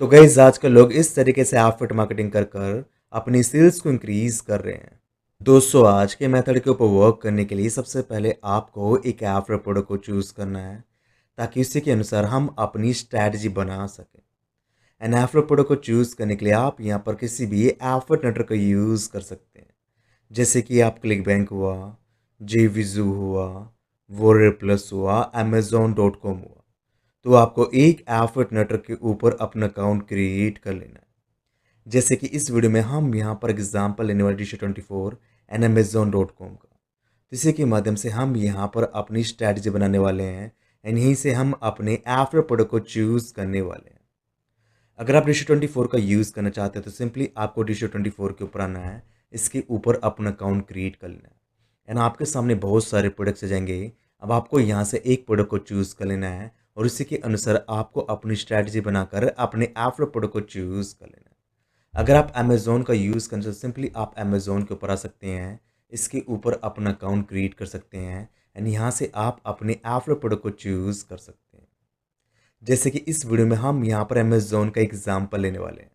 तो गाइस आजकल लोग इस तरीके से एफिलिएट मार्केटिंग कर कर अपनी सेल्स को इंक्रीज कर रहे हैं। दोस्तों आज के मेथड के ऊपर वर्क करने के लिए सबसे पहले आपको एक एफिलिएट प्रोडक्ट को चूज करना है ताकि उसी के अनुसार हम अपनी स्ट्रैटेजी बना सकें। एंड एफिलिएट प्रोडक्ट को चूज करने के लिए आप यहाँ पर किसी भी एफिलिएट नेटवर्क का यूज कर सकते हैं, जैसे कि आप क्लिक बैंक हुआ, जेविजू हुआ, वॉरियर प्लस हुआ, amazon.com हुआ। तो आपको एक एफिलिएट नेटवर्क के ऊपर अपना अकाउंट क्रिएट कर लेना है। जैसे कि इस वीडियो में हम यहाँ पर एग्जांपल लेने वाले Dish24 एंड amazon.com का। तो इसी के माध्यम से हम यहाँ पर अपनी स्ट्रैटेजी बनाने वाले हैं एंड यहीं से हम अपने एफिलिएट प्रोडक्ट को चूज करने वाले हैं। अगर आप Dish24 का यूज़ करना चाहते हैं तो सिंपली आपको Dish24 के ऊपर आना है, इसके ऊपर अपना अकाउंट क्रिएट कर लेना है एंड आपके सामने बहुत सारे प्रोडक्ट्स आ जाएंगे। अब आपको यहाँ से एक प्रोडक्ट को चूज़ कर लेना है और इसी के अनुसार आपको अपनी स्ट्रैटेजी बनाकर अपने एफिलिएट प्रोडक्ट को चूज़ कर लेना है। अगर आप अमेज़ोन का यूज़ करना चाहते हैं सिंपली आप अमेज़ोन के ऊपर आ सकते हैं, इसके ऊपर अपना अकाउंट क्रिएट कर सकते हैं एंड यहाँ से आप अपने एफिलिएट प्रोडक्ट को चूज़ कर सकते हैं। जैसे कि इस वीडियो में हम यहाँ पर अमेज़ोन का एग्जाम्पल लेने वाले हैं।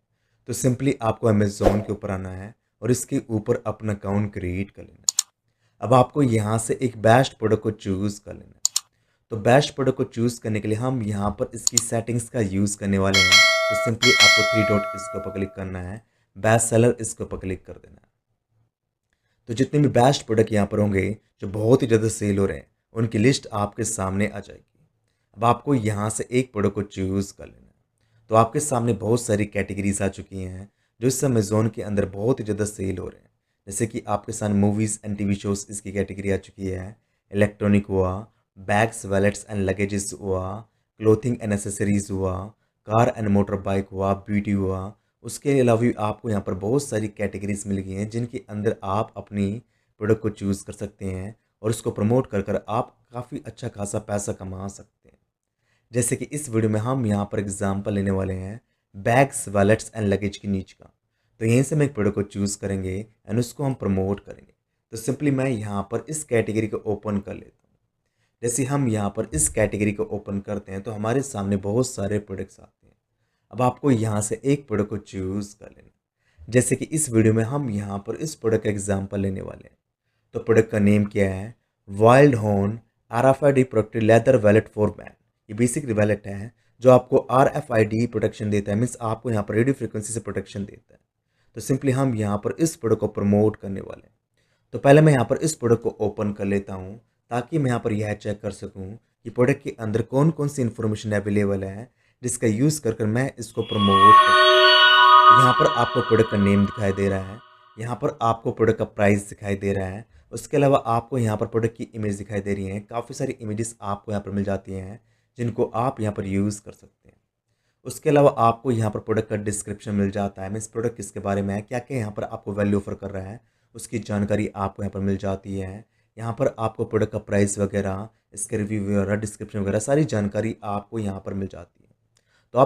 तो सिंपली आपको अमेज़ोन के ऊपर आना है और इसके ऊपर अपना अकाउंट क्रिएट कर लेना है। अब आपको यहाँ से एक बेस्ट प्रोडक्ट को चूज़ कर लेना है। तो बेस्ट प्रोडक्ट को चूज़ करने के लिए हम यहाँ पर इसकी सेटिंग्स का यूज़ करने वाले हैं। तो सिंपली आपको थ्री डॉट इसके ऊपर क्लिक करना है, बेस्ट सेलर इसके ऊपर क्लिक कर देना है। तो जितने भी बेस्ट प्रोडक्ट यहाँ पर होंगे जो बहुत ही ज़्यादा सेल हो रहे हैं उनकी लिस्ट आपके सामने आ जाएगी। अब आपको यहाँ से एक प्रोडक्ट को चूज़ कर लेना है। तो आपके सामने बहुत सारी कैटेगरीज आ चुकी हैं जो इस अमेज़ोन के अंदर बहुत ही ज़्यादा सेल हो रहे हैं। जैसे कि आपके सामने मूवीज़ एंड टीवी शोज़ इसकी कैटेगरी आ चुकी है, इलेक्ट्रॉनिक हुआ, बैग्स वैलेट्स एंड लगेजेस हुआ, क्लोथिंग एंड एसेसरीज हुआ, कार एंड मोटर बाइक हुआ, ब्यूटी हुआ। उसके अलावा भी आपको यहाँ पर बहुत सारी कैटेगरीज मिल गई हैं जिनके अंदर आप अपनी प्रोडक्ट को चूज़ कर सकते हैं और उसको प्रमोट कर कर आप काफ़ी अच्छा खासा पैसा कमा सकते हैं। जैसे कि इस वीडियो में हम यहाँ पर एग्जांपल लेने वाले हैं बैग्स वैलेट्स एंड लगेज की नीच का। तो यहीं से हम एक प्रोडक्ट को चूज़ करेंगे एंड उसको हम प्रमोट करेंगे। तो सिंपली मैं यहाँ पर इस कैटेगरी को ओपन कर लेता हूँ। जैसे हम यहाँ पर इस कैटेगरी को ओपन करते हैं तो हमारे सामने बहुत सारे प्रोडक्ट्स आते हैं। अब आपको यहाँ से एक प्रोडक्ट को चूज़ कर लेना। जैसे कि इस वीडियो में हम यहाँ पर इस प्रोडक्ट का एग्जाम्पल लेने वाले हैं। तो प्रोडक्ट का नेम क्या है, wild horn RFID protected leather wallet for man. ये बेसिक वैलेट है जो आपको RFID प्रोटेक्शन देता है, मीन्स आपको यहाँ पर रेडियो फ्रिक्वेंसी से प्रोटेक्शन देता है। तो सिंपली हम यहाँ पर इस प्रोडक्ट को प्रमोट करने वाले हैं। तो पहले मैं यहाँ पर इस प्रोडक्ट को ओपन कर लेता हूँ ताकि मैं यहाँ पर यह चेक कर सकूँ कि प्रोडक्ट के अंदर कौन कौन सी इन्फॉर्मेशन अवेलेबल है जिसका यूज़ कर कर मैं इसको प्रमोट कर सकूँ। यहाँ पर आपको प्रोडक्ट का नेम दिखाई दे रहा है, यहाँ पर आपको प्रोडक्ट का प्राइस दिखाई दे रहा है। उसके अलावा आपको यहाँ पर प्रोडक्ट की इमेज दिखाई दे रही हैं। काफ़ी सारी इमेजेस आपको यहाँ पर मिल जाती हैं जिनको आप यहाँ पर यूज़ कर सकते हैं। उसके अलावा आपको यहाँ पर प्रोडक्ट का डिस्क्रिप्शन मिल जाता है, मीन्स प्रोडक्ट किसके बारे में है, क्या क्या यहाँ पर आपको वैल्यू ऑफर कर रहा है, उसकी जानकारी आपको यहाँ पर मिल जाती है। यहाँ पर आपको प्रोडक्ट का प्राइस वगैरह, इसके रिव्यू वगैरह, डिस्क्रिप्शन वगैरह सारी जानकारी आपको यहाँ पर मिल जाती है। तो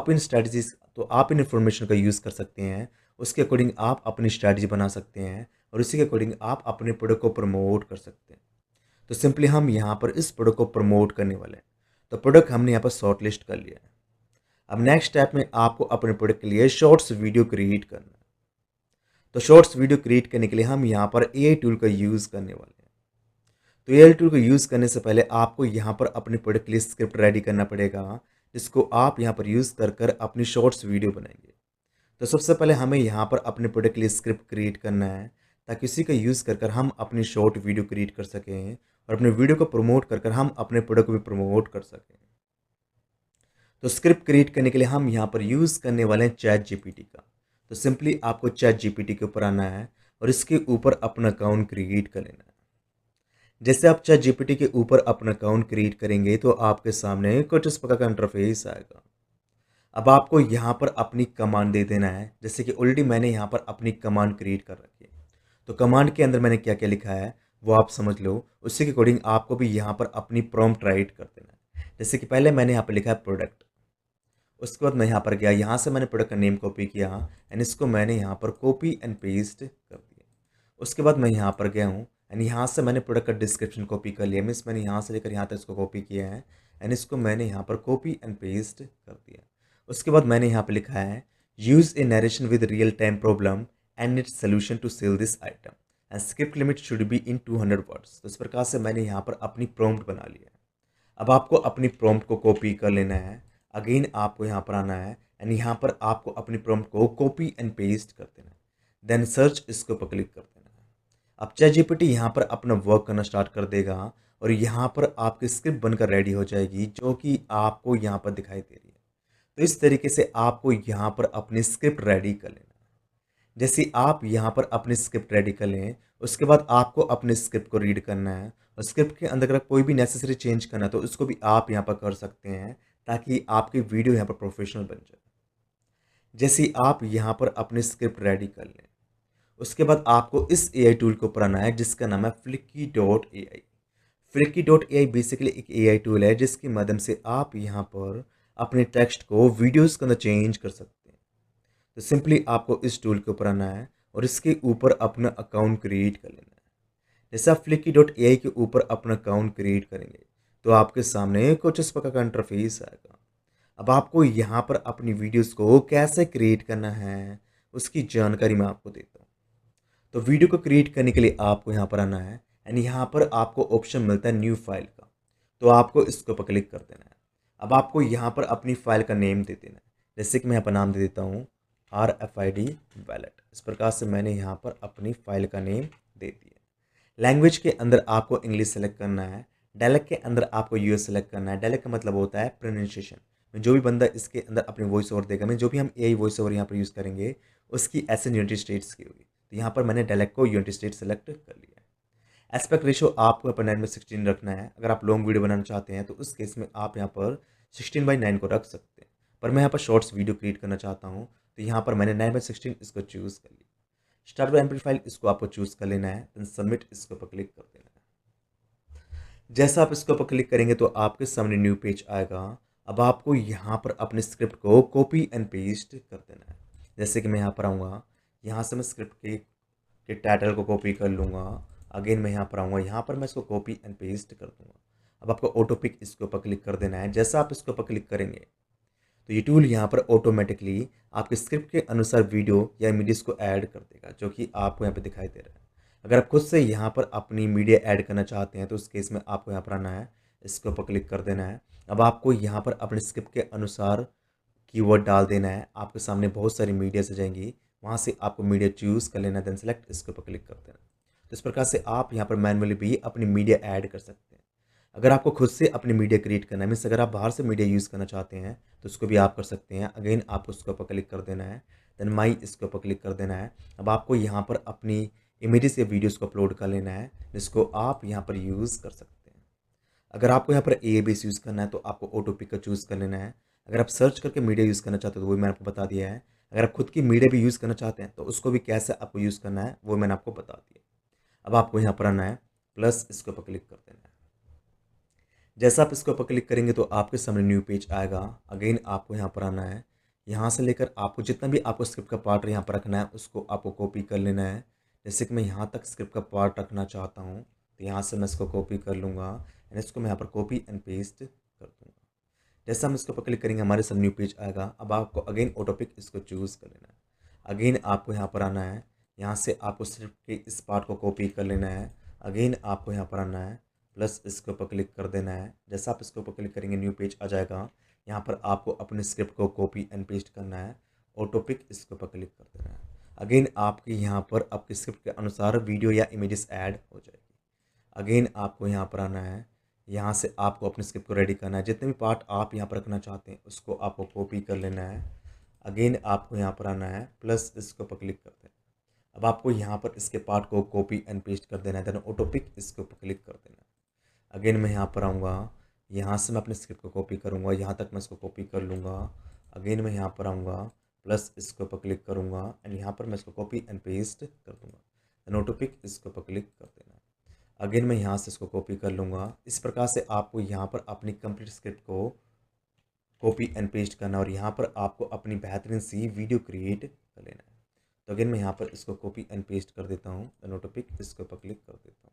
आप इन इन्फॉर्मेशन का यूज़ कर सकते हैं। उसके अकॉर्डिंग आप अपनी स्ट्रैटेजी बना सकते हैं और इसी के अकॉर्डिंग आप अपने प्रोडक्ट को प्रमोट कर सकते हैं। तो सिंपली हम यहाँ पर इस प्रोडक्ट को प्रमोट करने वाले हैं। तो प्रोडक्ट हमने यहाँ पर शॉर्ट लिस्ट कर लिया है। अब नेक्स्ट स्टेप में आपको अपने प्रोडक्ट के लिए शॉर्ट्स वीडियो क्रिएट करना है। तो शॉर्ट्स वीडियो क्रिएट करने के लिए हम यहाँ पर AI टूल का यूज़ करने वाले हैं। तो AI टूल को यूज़ करने से पहले आपको यहाँ पर अपने प्रोडक्ट के लिए स्क्रिप्ट रेडी करना पड़ेगा, जिसको आप यहाँ पर यूज़ कर कर अपनी शॉर्ट्स वीडियो बनाएंगे। तो सबसे पहले हमें यहाँ पर अपने प्रोडक्ट के लिए स्क्रिप्ट क्रिएट करना है ताकि उसी का यूज़ कर कर हम अपनी शॉर्ट वीडियो क्रिएट कर सकें और अपने वीडियो को प्रमोट कर कर हम अपने प्रोडक्ट को भी प्रमोट कर सकें। तो स्क्रिप्ट क्रिएट करने के लिए हम यहाँ पर यूज़ करने वाले हैं ChatGPT का। तो सिंपली आपको ChatGPT के ऊपर आना है और इसके ऊपर अपना अकाउंट क्रिएट कर लेना है। जैसे आप ChatGPT के ऊपर अपना अकाउंट क्रिएट करेंगे तो आपके सामने कुछ इस प्रकार का इंटरफेस आएगा। अब आपको यहाँ पर अपनी कमांड दे देना है। जैसे कि ऑलरेडी मैंने यहाँ पर अपनी कमांड क्रिएट कर रखी है, तो कमांड के अंदर मैंने क्या क्या लिखा है वो आप समझ लो। उसी के अकॉर्डिंग आपको भी यहाँ पर अपनी प्रॉम्प्ट राइट कर देना है। जैसे कि पहले मैंने यहाँ पर लिखा है प्रोडक्ट, उसके बाद मैं यहाँ पर गया, यहाँ से मैंने प्रोडक्ट का नेम कॉपी किया एंड इसको मैंने यहाँ पर कॉपी एंड पेस्ट कर दिया। उसके बाद मैं यहाँ पर गया हूँ एंड यहाँ से मैंने प्रोडक्ट का डिस्क्रिप्शन कॉपी कर लिया, मीन्स मैंने यहाँ से लेकर यहाँ तक इसको कॉपी किया है एंड इसको मैंने यहाँ पर कॉपी एंड पेस्ट कर दिया। उसके बाद मैंने यहाँ पर लिखा है use a narration with real time problem and its solution to sell this item and script limit should be in 200 words. तो इस प्रकार से मैंने यहाँ पर अपनी प्रॉम्प्ट बना लिया है। अब आपको अपनी प्रॉम्प्ट को कॉपी कर लेना है। अगेन आपको यहाँ पर आना है एंड यहाँ पर आपको अपनी प्रॉम्प्ट को कॉपी एंड पेस्ट कर देना है। देन सर्च इसके ऊपर क्लिक कर देना है। अब ChatGPT यहाँ पर अपना वर्क करना स्टार्ट कर देगा और यहाँ पर आपकी स्क्रिप्ट बनकर रेडी हो जाएगी जो कि आपको यहाँ पर दिखाई दे रही है। तो इस तरीके से आपको यहाँ पर अपनी स्क्रिप्ट रेडी कर लेना है। जैसे आप यहाँ पर अपनी स्क्रिप्ट रेडी कर लें, उसके बाद आपको अपने स्क्रिप्ट को रीड करना है और स्क्रिप्ट के अंदर अगर कोई भी नेसेसरी चेंज करना है तो उसको भी आप यहाँ पर कर सकते हैं ताकि आपकी वीडियो यहाँ पर प्रोफेशनल बन जाए। जैसे आप यहाँ पर अपनी स्क्रिप्ट रेडी कर लें, उसके बाद आपको इस AI टूल को ऊपर आना है जिसका नाम है Flicky.ai। Flicky.ai बेसिकली एक AI टूल है जिसकी मदद से आप यहाँ पर अपने टेक्स्ट को वीडियोस के अंदर चेंज कर सकते हैं। तो सिंपली आपको इस टूल के ऊपर आना है और इसके ऊपर अपना अकाउंट क्रिएट कर लेना है। जैसे आप Flicky.ai के ऊपर अपना अकाउंट क्रिएट करेंगे तो आपके सामने कुछ इस प्रकार का इंटरफेस आएगा। अब आपको यहाँ पर अपनी वीडियोस को कैसे क्रिएट करना है उसकी जानकारी मैं आपको देता हूँ। तो वीडियो को क्रिएट करने के लिए आपको यहाँ पर आना है एंड यहाँ पर आपको ऑप्शन मिलता है न्यू फाइल का, तो आपको इसके ऊपर क्लिक कर देना है। अब आपको यहाँ पर अपनी फाइल का नेम दे देना है। जैसे कि मैं यहाँ पर नाम दे देता हूँ RFID वैलेट। इस प्रकार से मैंने यहाँ पर अपनी फाइल का नेम दे दिया। लैंग्वेज के अंदर आपको इंग्लिश सेलेक्ट करना है, डायलेक्ट के अंदर आपको US सेलेक्ट करना है। डायलेक्ट का मतलब होता है प्रोनाउंसिएशन। जो भी बंदा इसके अंदर अपनी वॉइस ओवर देगा, जो भी हम AI वॉइस ओवर यहाँ पर यूज़ करेंगे उसकी एसएन यूनाइटेड स्टेट्स की होगी। तो यहाँ पर मैंने डायलेक्ट को यूनाइटेड स्टेट सेलेक्ट कर लिया है। एस्पेक्ट रेशियो आपको यहाँ पर 9:16 रखना है। अगर आप लॉन्ग वीडियो बनाना चाहते हैं तो उस केस में आप यहाँ पर 16:9 को रख सकते हैं, पर मैं यहाँ पर शॉर्ट्स वीडियो क्रिएट करना चाहता हूँ तो यहाँ पर मैंने 9:16 इसको चूज़ कर लिया। स्टार्ट विद एम्पलीफाई इसको आपको चूज़ कर लेना है, देन सबमिट इसके ऊपर क्लिक कर देना है। जैसा आप इसके ऊपर क्लिक करेंगे तो आपके सामने न्यू पेज आएगा। अब आपको यहाँ पर अपने स्क्रिप्ट को कॉपी एंड पेस्ट कर देना है। जैसे कि मैं यहाँ पर आऊँगा, यहाँ से मैं स्क्रिप्ट के टाइटल को कॉपी कर लूँगा। अगेन मैं यहाँ पर आऊँगा, यहाँ पर मैं इसको कॉपी एंड पेस्ट कर दूँगा। अब आपको ऑटो पिक इसके ऊपर क्लिक कर देना है। जैसा आप इसके ऊपर क्लिक करेंगे तो ये टूल यहाँ पर ऑटोमेटिकली आपके स्क्रिप्ट के अनुसार वीडियो या इमेजेस को ऐड कर देगा जो कि आपको यहाँ पे दिखाई दे रहा है। अगर आप खुद से यहाँ पर अपनी मीडिया ऐड करना चाहते हैं तो उस केस में आपको यहाँ पर आना है, इसके ऊपर क्लिक कर देना है। अब आपको यहाँ पर अपने स्क्रिप्ट के अनुसार कीवर्ड डाल देना है। आपके सामने बहुत सारी मीडिया आ जाएंगी, वहाँ से आपको मीडिया चूज़ कर लेना है, देन सेलेक्ट इसके ऊपर क्लिक कर देना। तो इस प्रकार से आप यहाँ पर मैनुअली भी अपनी मीडिया ऐड कर सकते हैं। अगर आपको खुद से अपनी मीडिया क्रिएट करना है, मीन्स अगर आप बाहर से मीडिया यूज़ करना चाहते हैं तो उसको भी आप कर सकते हैं। अगेन आपको उसके ऊपर क्लिक कर देना है, देन माई इसके ऊपर क्लिक कर देना है। अब आपको यहाँ पर अपनी इमेजेस या वीडियोस को अपलोड कर लेना है जिसको आप यहाँ पर यूज़ कर सकते हैं। अगर आपको यहाँ पर AI बेस यूज़ करना है तो आपको ऑटो पिक का चूज़ कर लेना है। अगर आप सर्च करके मीडिया यूज़ करना चाहते हो तो वो मैंने आपको बता दिया है। अगर आप खुद की मीडिया भी यूज़ करना चाहते हैं तो उसको भी कैसे आपको यूज़ करना है वो मैंने आपको बता दिया। अब आपको यहाँ पर आना है, प्लस इसके ऊपर क्लिक कर देना है। जैसा आप इसके ऊपर क्लिक करेंगे तो आपके सामने न्यू पेज आएगा। अगेन आपको यहाँ पर आना है, यहाँ से लेकर आपको जितना भी आपको स्क्रिप्ट का पार्ट यहाँ पर रखना है उसको आपको कॉपी कर लेना है। जैसे कि मैं यहाँ तक स्क्रिप्ट का पार्ट रखना चाहता हूँ तो यहाँ से मैं इसको कॉपी कर लूँगा एंड इसको मैं यहाँ पर कॉपी एंड पेस्ट कर दूँगा। जैसा हम इसके ऊपर क्लिक करेंगे हमारे सामने न्यू पेज आएगा। अब आपको अगेन ऑटो पिक इसको चूज़ कर लेना है। अगेन आपको यहाँ पर आना है, यहाँ से आपको स्क्रिप्ट के इस पार्ट को कॉपी कर लेना है। अगेन आपको यहाँ पर आना है, प्लस इसके ऊपर क्लिक कर देना है। जैसा आप इसके ऊपर क्लिक करेंगे न्यू पेज आ जाएगा। यहाँ पर आपको अपने स्क्रिप्ट को कॉपी एंड पेस्ट करना है, ऑटो पिक इसके ऊपर क्लिक कर देना है। अगेन आपके यहाँ पर आपके स्क्रिप्ट के अनुसार वीडियो या इमेजेस ऐड हो जाएगी। अगेन आपको यहाँ पर आना है, यहाँ से आपको अपने स्क्रिप्ट को रेडी करना है। जितने भी पार्ट आप यहाँ पर रखना चाहते हैं उसको आपको कॉपी कर लेना है। अगेन आपको यहाँ पर आना है, प्लस इसके ऊपर क्लिक कर देना है। अब आपको यहाँ पर इसके पार्ट को कॉपी एंड पेस्ट कर देना है, देन ऑटो पिक इसके ऊपर क्लिक कर देना है। अगेन मैं यहाँ पर आऊँगा, यहाँ से मैं अपने स्क्रिप्ट को कॉपी करूँगा, यहाँ तक मैं इसको कॉपी कर लूँगा। अगेन मैं यहाँ पर आऊँगा, प्लस इसके ऊपर क्लिक करूँगा एंड यहाँ पर मैं इसको कॉपी एंड पेस्ट कर दूँगा, देन ऑटो पिक इसके ऊपर क्लिक कर देना है। अगेन मैं यहाँ से इसको कॉपी कर लूँगा। इस प्रकार से आपको यहाँ पर अपनी कंप्लीट स्क्रिप्ट को कॉपी एंड पेस्ट करना और यहाँ पर आपको अपनी बेहतरीन सी वीडियो क्रिएट कर लेना है। तो अगेन मैं यहाँ पर इसको कॉपी एंड पेस्ट कर देता हूँ, देन ऑटो पिक इसके ऊपर क्लिक कर देता हूँ।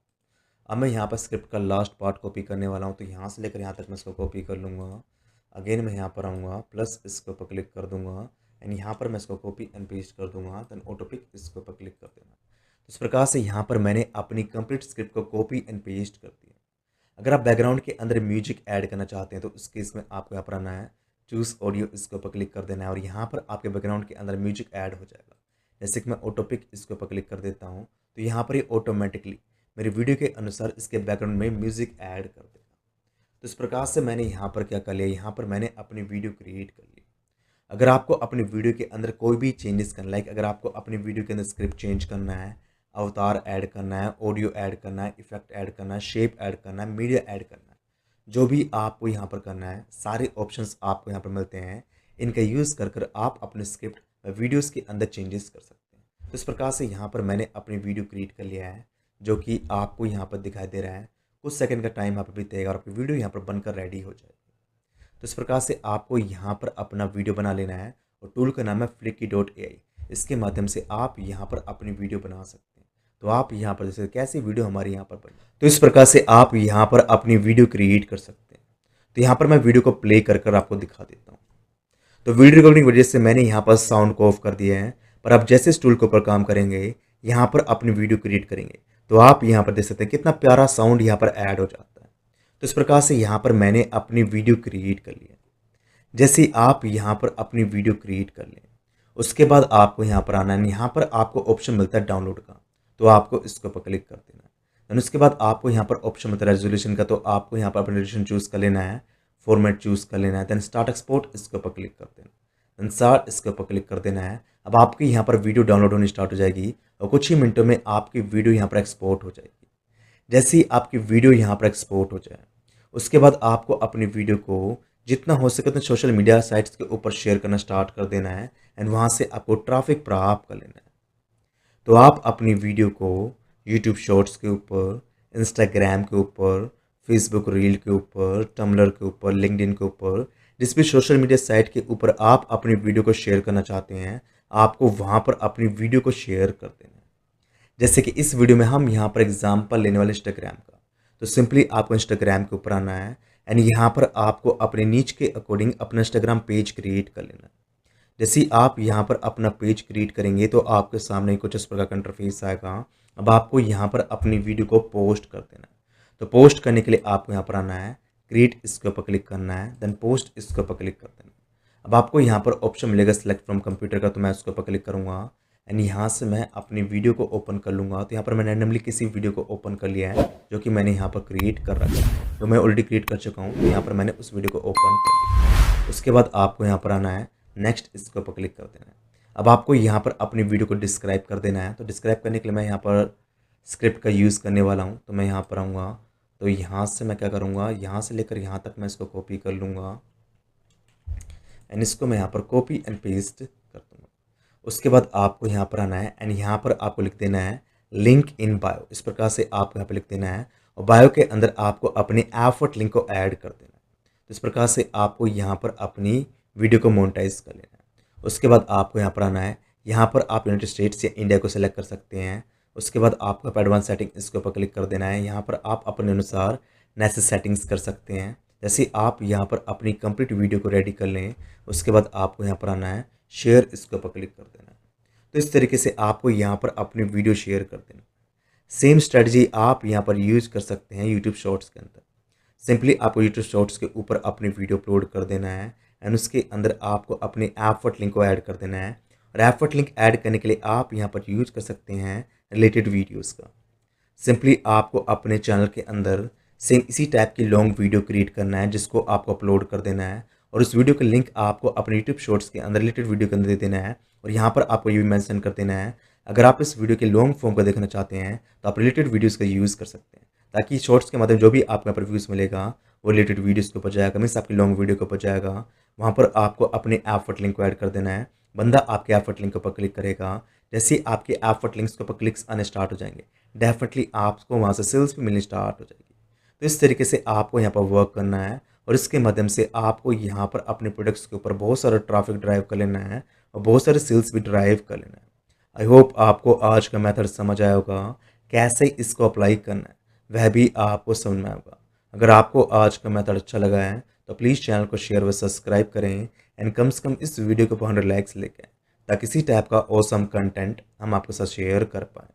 अब मैं यहाँ पर स्क्रिप्ट का लास्ट पार्ट कॉपी करने वाला हूँ, तो यहाँ से लेकर यहाँ तक मैं इसको कॉपी कर लूँगा। अगेन मैं यहाँ पर आऊँगा, प्लस इसके ऊपर क्लिक कर दूँगा एंड यहाँ पर मैं इसको कॉपी एंड पेस्ट कर दूंगा, देन ऑटो पिक इसके ऊपर क्लिक कर देना। तो इस प्रकार से यहाँ पर मैंने अपनी कंप्लीट स्क्रिप्ट को कॉपी एंड पेस्ट कर दिया। अगर आप बैकग्राउंड के अंदर म्यूजिक ऐड करना चाहते हैं तो उस केस में आपको यहाँ पर आना है, चूज़ ऑडियो इसके ऊपर क्लिक कर देना है और यहाँ पर आपके बैकग्राउंड के अंदर म्यूजिक ऐड हो जाएगा। जैसे कि मैं ऑटो पिक इसके ऊपर क्लिक कर देता हूँ तो यहाँ पर ये ऑटोमेटिकली मेरी वीडियो के अनुसार इसके बैकग्राउंड में म्यूजिक ऐड कर देगा। तो इस प्रकार से मैंने यहाँ पर क्या कर लिया, यहाँ पर मैंने अपनी वीडियो क्रिएट कर ली। अगर आपको अपनी वीडियो के अंदर कोई भी चेंजेस करना, लाइक अगर आपको अपनी वीडियो के अंदर स्क्रिप्ट चेंज करना है, अवतार ऐड करना है, ऑडियो ऐड करना है, इफेक्ट ऐड करना है, शेप ऐड करना है, मीडिया ऐड करना है, जो भी आपको यहाँ पर करना है सारे ऑप्शंस आपको यहाँ पर मिलते हैं। इनका यूज़ कर कर आप अपने स्क्रिप्ट वीडियोज़ के अंदर चेंजेस कर सकते हैं। तो इस प्रकार से यहाँ पर मैंने अपनी वीडियो क्रिएट कर लिया है जो कि आपको यहाँ पर दिखाई दे रहा है। कुछ सेकंड का टाइम यहाँ पर बीतेगा और आपकी वीडियो यहाँ पर बनकर रेडी हो जाएगी। तो इस प्रकार से आपको यहाँ पर अपना वीडियो बना लेना है और टूल का नाम है flicky.ai। इसके माध्यम से आप यहाँ पर अपनी वीडियो बना सकते हैं। तो आप यहाँ पर जैसे कैसी वीडियो हमारी यहाँ पर बनी, तो इस प्रकार से आप यहाँ पर अपनी वीडियो क्रिएट कर सकते हैं। तो यहाँ पर मैं वीडियो को प्ले कर कर आपको दिखा देता हूँ। तो वीडियो रिकॉर्डिंग की वजह से मैंने यहाँ पर साउंड को ऑफ कर दिया है, पर आप जैसे इस टूल के ऊपर काम करेंगे, यहाँ पर अपनी वीडियो क्रिएट करेंगे तो आप यहाँ पर देख सकते हैं कितना प्यारा साउंड यहाँ पर ऐड हो जाता है। तो इस प्रकार से यहाँ पर मैंने अपनी वीडियो क्रिएट कर लिया। जैसे आप यहाँ पर अपनी वीडियो क्रिएट कर लें, उसके बाद आपको यहाँ पर आना है, यहाँ पर आपको ऑप्शन मिलता है डाउनलोड का, तो आपको इसके ऊपर क्लिक कर देना है। देन उसके बाद आपको यहाँ पर ऑप्शन मिलता है रेजोल्यूशन का, तो आपको यहाँ पर अपना रेजोल्यूशन चूज़ कर लेना है, फॉर्मेट चूज़ कर लेना है। देन स्टार्ट एक्सपोर्ट इसके ऊपर क्लिक कर देना, देन स्टार्ट इसके ऊपर क्लिक कर देना है। अब आपकी यहाँ पर वीडियो डाउनलोड होनी स्टार्ट हो जाएगी और कुछ ही मिनटों में आपकी वीडियो यहाँ पर एक्सपोर्ट हो जाएगी। जैसे ही आपकी वीडियो यहाँ पर एक्सपोर्ट हो जाए, उसके बाद आपको अपनी वीडियो को जितना हो सके उतना सोशल मीडिया साइट्स के ऊपर शेयर करना स्टार्ट कर देना है एंड वहाँ से आपको ट्रैफिक प्राप्त कर लेना है। तो आप अपनी वीडियो को यूट्यूब शॉर्ट्स के ऊपर, इंस्टाग्राम के ऊपर, फेसबुक रील के ऊपर, टम्बलर के ऊपर, लिंक्डइन के ऊपर, जिस भी सोशल मीडिया साइट के ऊपर आप अपनी वीडियो को शेयर करना चाहते हैं, आपको वहाँ पर अपनी वीडियो को शेयर कर देना है। जैसे कि इस वीडियो में हम यहाँ पर एग्जाम्पल लेने वाले इंस्टाग्राम का, तो सिंपली आपको इंस्टाग्राम के ऊपर आना है एंड यहाँ पर आपको अपने नीच के अकॉर्डिंग अपना इंस्टाग्राम पेज क्रिएट कर लेना है। जैसे ही आप यहाँ पर अपना पेज क्रिएट करेंगे तो आपके सामने कुछ इस प्रकार का इंटरफेस आएगा। अब आपको यहाँ पर अपनी वीडियो को पोस्ट कर देना है। तो पोस्ट करने के लिए आपको यहाँ पर आना है, क्रिएट इसके ऊपर क्लिक करना है, देन पोस्ट इसके ऊपर क्लिक कर देना है। अब आपको यहाँ पर ऑप्शन मिलेगा सेलेक्ट फ्रॉम कंप्यूटर का, तो मैं उसके ऊपर क्लिक करूँगा एंड यहाँ से मैं अपनी वीडियो को ओपन कर लूँगा। तो यहाँ पर मैंने रैंडमली किसी वीडियो को ओपन कर लिया है जो कि मैंने यहाँ पर क्रिएट कर रखा है, तो मैं ऑलरेडी क्रिएट कर चुका हूँ। तो यहाँ पर मैंने उस वीडियो को ओपन कर लिया। उसके बाद आपको यहाँ पर आना है, नेक्स्ट इसके ऊपर क्लिक कर देना है। अब आपको यहाँ पर अपनी वीडियो को डिस्क्राइब कर देना है। तो डिस्क्राइब करने के लिए मैं यहाँ पर स्क्रिप्ट का यूज़ करने वाला हूँ। तो मैं यहाँ पर आऊँगा, तो यहाँ से मैं क्या करूँगा, यहाँ से लेकर यहाँ तक मैं इसको कॉपी कर लूँगा एंड इसको मैं यहाँ पर कॉपी एंड पेस्ट कर दूँगा। उसके बाद आपको यहाँ पर आना है एंड यहाँ पर आपको लिख देना है लिंक इन बायो। इस प्रकार से आपको यहाँ पर लिख देना है और बायो के अंदर आपको अपने एफर्ट लिंक को ऐड कर देना है। तो इस प्रकार से आपको यहाँ पर अपनी वीडियो को मोनेटाइज कर लेना है। उसके बाद आपको यहाँ पर आना है, यहाँ पर आप यूनाइटेड स्टेट्स या इंडिया को सेलेक्ट कर सकते हैं। उसके बाद आपको एडवांस सेटिंग इसके ऊपर क्लिक कर देना है। यहाँ पर आप अपने अनुसार नेसेसरी सेटिंग्स कर सकते हैं। जैसे आप यहाँ पर अपनी कंप्लीट वीडियो को रेडी कर लें, उसके बाद आपको यहाँ पर आना है, शेयर इसके ऊपर क्लिक कर देना है। तो इस तरीके से आपको यहाँ पर अपनी वीडियो शेयर कर देना। सेम स्ट्रेटजी आप यहाँ पर यूज़ कर सकते हैं यूट्यूब शॉर्ट्स के अंदर। सिंपली आपको यूट्यूब शॉर्ट्स के ऊपर अपनी वीडियो अपलोड कर देना है एंड उसके अंदर आपको अपने एफर्ट लिंक को ऐड कर देना है। और एफर्ट लिंक ऐड करने के लिए आप यहाँ पर यूज कर सकते हैं रिलेटेड वीडियोस का। सिंपली आपको अपने चैनल के अंदर सेम इसी टाइप की लॉन्ग वीडियो क्रिएट करना है जिसको आपको अपलोड कर देना है और उस वीडियो का लिंक आपको अपने यूट्यूब शॉर्ट्स के अंदर रिलेटेड वीडियो के अंदर दे देना है। और यहाँ पर आपको ये भी मेंशन कर देना है, अगर आप इस वीडियो के लॉन्ग फॉर्म को देखना चाहते हैं तो आप रिलेटेड वीडियोज़ का यूज़ कर सकते हैं, ताकि शॉर्ट्स के माध्यम जो भी आपको यहाँ पर व्यूज़ मिलेगा वो रिलेटेड वीडियोज़ के ऊपर जाएगा, मीन्स आपकी लॉन्ग वीडियो के ऊपर जाएगा। वहाँ पर आपको अपने एफर्ट लिंक को ऐड कर देना है। बंदा आपके एफर्ट लिंक के ऊपर क्लिक करेगा, जैसे ही आपके एफर्ट लिंक्स के ऊपर क्लिक्स आने स्टार्ट हो जाएंगे, डेफिनेटली आपको वहाँ से सेल्स भी मिलनी स्टार्ट हो जाएगी। तो इस तरीके से आपको यहाँ पर वर्क करना है और इसके माध्यम से आपको यहाँ पर अपने प्रोडक्ट्स के ऊपर बहुत सारा ट्रैफिक ड्राइव कर लेना है और बहुत सारे सेल्स भी ड्राइव कर लेना है। आई होप आपको आज का मेथड समझ आया होगा, कैसे इसको अप्लाई करना है वह भी आपको समझ में आएगा। अगर आपको आज का मेथड अच्छा लगा है तो प्लीज़ चैनल को शेयर व सब्सक्राइब करें एंड कम से कम इस वीडियो को 100 लाइक्स लेके आए, ताकि इसी टाइप का ऑसम कंटेंट हम आपके साथ शेयर कर पाएँ।